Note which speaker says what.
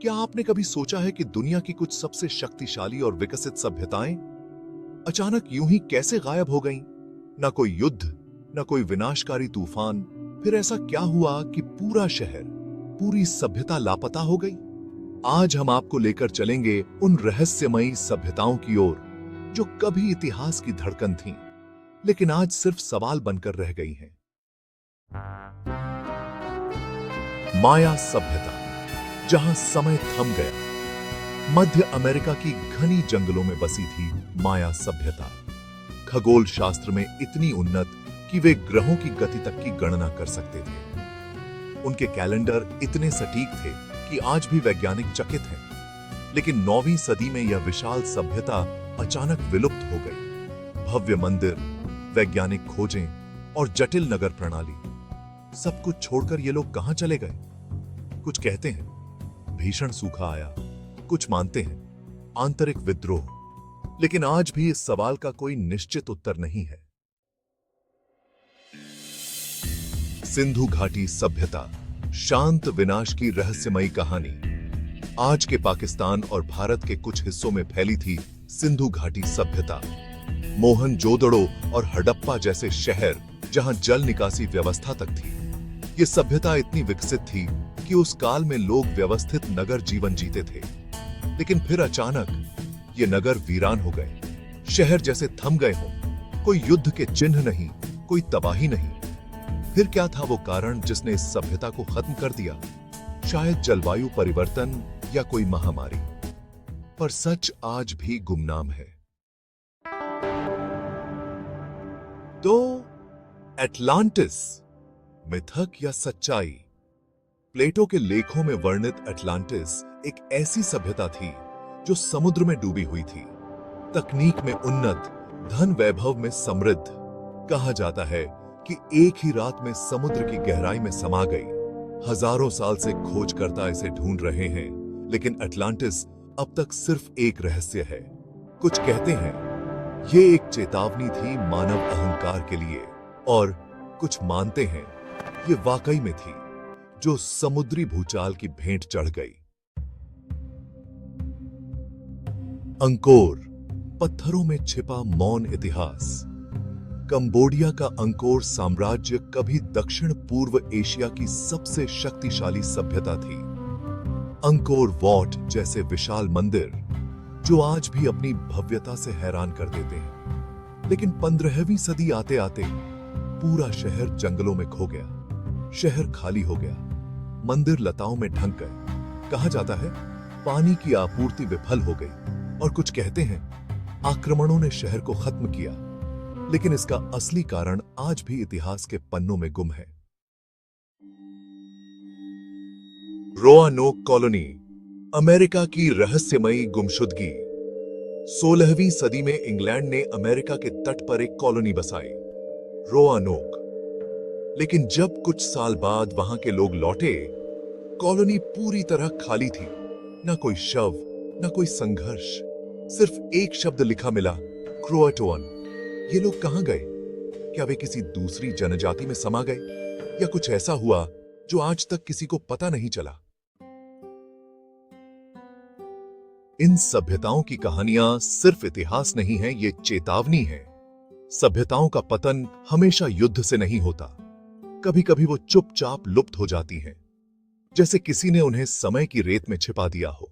Speaker 1: क्या आपने कभी सोचा है कि दुनिया की कुछ सबसे शक्तिशाली और विकसित सभ्यताएं अचानक यूं ही कैसे गायब हो गईं? ना कोई युद्ध, ना कोई विनाशकारी तूफान, फिर ऐसा क्या हुआ कि पूरा शहर, पूरी सभ्यता लापता हो गई? आज हम आपको लेकर चलेंगे उन रहस्यमयी सभ्यताओं की ओर जो कभी इतिहास की धड़कन थीं, लेकिन आज सिर्फ सवाल बनकर रह गई हैं। माया सभ्यता, जहां समय थम गया। मध्य अमेरिका की घनी जंगलों में बसी थी माया सभ्यता। खगोल शास्त्र में इतनी उन्नत कि वे ग्रहों की गति तक की गणना कर सकते थे। उनके कैलेंडर इतने सटीक थे कि आज भी वैज्ञानिक चकित हैं। लेकिन 9वीं सदी में यह विशाल सभ्यता अचानक विलुप्त हो गई। भव्य मंदिर, वैज्ञानिक खोजें और जटिल नगर प्रणाली, सब कुछ छोड़कर ये लोग कहां चले गए? कुछ कहते हैं भीषण सूखा आया, कुछ मानते हैं आंतरिक विद्रोह। लेकिन आज भी इस सवाल का कोई निश्चित उत्तर नहीं है। सिंधु घाटी सभ्यता, शांत विनाश की रहस्यमयी कहानी। आज के पाकिस्तान और भारत के कुछ हिस्सों में फैली थी सिंधु घाटी सभ्यता। मोहनजोदड़ो और हड़प्पा जैसे शहर जहां जल निकासी व्यवस्था तक थी। ये सभ्यता इतनी विकसित थी कि उस काल में लोग व्यवस्थित नगर जीवन जीते थे। लेकिन फिर अचानक ये नगर वीरान हो गए, शहर जैसे थम गए हों। कोई युद्ध के चिन्ह नहीं, कोई तबाही नहीं। फिर क्या था वो कारण जिसने इस सभ्यता को खत्म कर दिया? शायद जलवायु परिवर्तन या कोई महामारी। पर सच आज भी गुमनाम है। तो एटलांटिस, मिथक या सच्चाई? प्लेटो के लेखों में वर्णित एटलांटिस एक ऐसी सभ्यता थी जो समुद्र में डूबी हुई थी। तकनीक में उन्नत, धन वैभव में समृद्ध। कहा जाता है कि एक ही रात में समुद्र की गहराई में समा गई। हजारों साल से खोजकर्ता इसे ढूंढ रहे हैं, लेकिन एटलांटिस अब तक सिर्फ एक रहस्य है। कुछ कहते हैं ये एक चेतावनी थी मानव अहंकार के लिए, और कुछ मानते हैं ये वाकई में थी जो समुद्री भूचाल की भेंट चढ़ गई। अंकोर, पत्थरों में छिपा मौन इतिहास। कंबोडिया का अंकोर साम्राज्य कभी दक्षिण पूर्व एशिया की सबसे शक्तिशाली सभ्यता थी। अंकोर वॉट जैसे विशाल मंदिर जो आज भी अपनी भव्यता से हैरान कर देते हैं। लेकिन 15वीं सदी आते आते पूरा शहर जंगलों में खो गया। शहर खाली हो गया, मंदिर लताओं में ढंक गए। कहा जाता है पानी की आपूर्ति विफल हो गई, और कुछ कहते हैं आक्रमणों ने शहर को खत्म किया। लेकिन इसका असली कारण आज भी इतिहास के पन्नों में गुम है। रोआनोक कॉलोनी, अमेरिका की रहस्यमयी गुमशुदगी। 16वीं सदी में इंग्लैंड ने अमेरिका के तट पर एक कॉलोनी बसाई, रोआनोक। लेकिन जब कुछ साल बाद वहां के लोग लौटे, कॉलोनी पूरी तरह खाली थी। ना कोई शव, ना कोई संघर्ष, सिर्फ एक शब्द लिखा मिला, क्रोएटोन। ये लोग कहां गए? क्या वे किसी दूसरी जनजाति में समा गए, या कुछ ऐसा हुआ जो आज तक किसी को पता नहीं चला? इन सभ्यताओं की कहानियां सिर्फ इतिहास नहीं है, ये चेतावनी है। सभ्यताओं का पतन हमेशा युद्ध से नहीं होता। कभी कभी वो चुपचाप लुप्त हो जाती हैं, जैसे किसी ने उन्हें समय की रेत में छिपा दिया हो।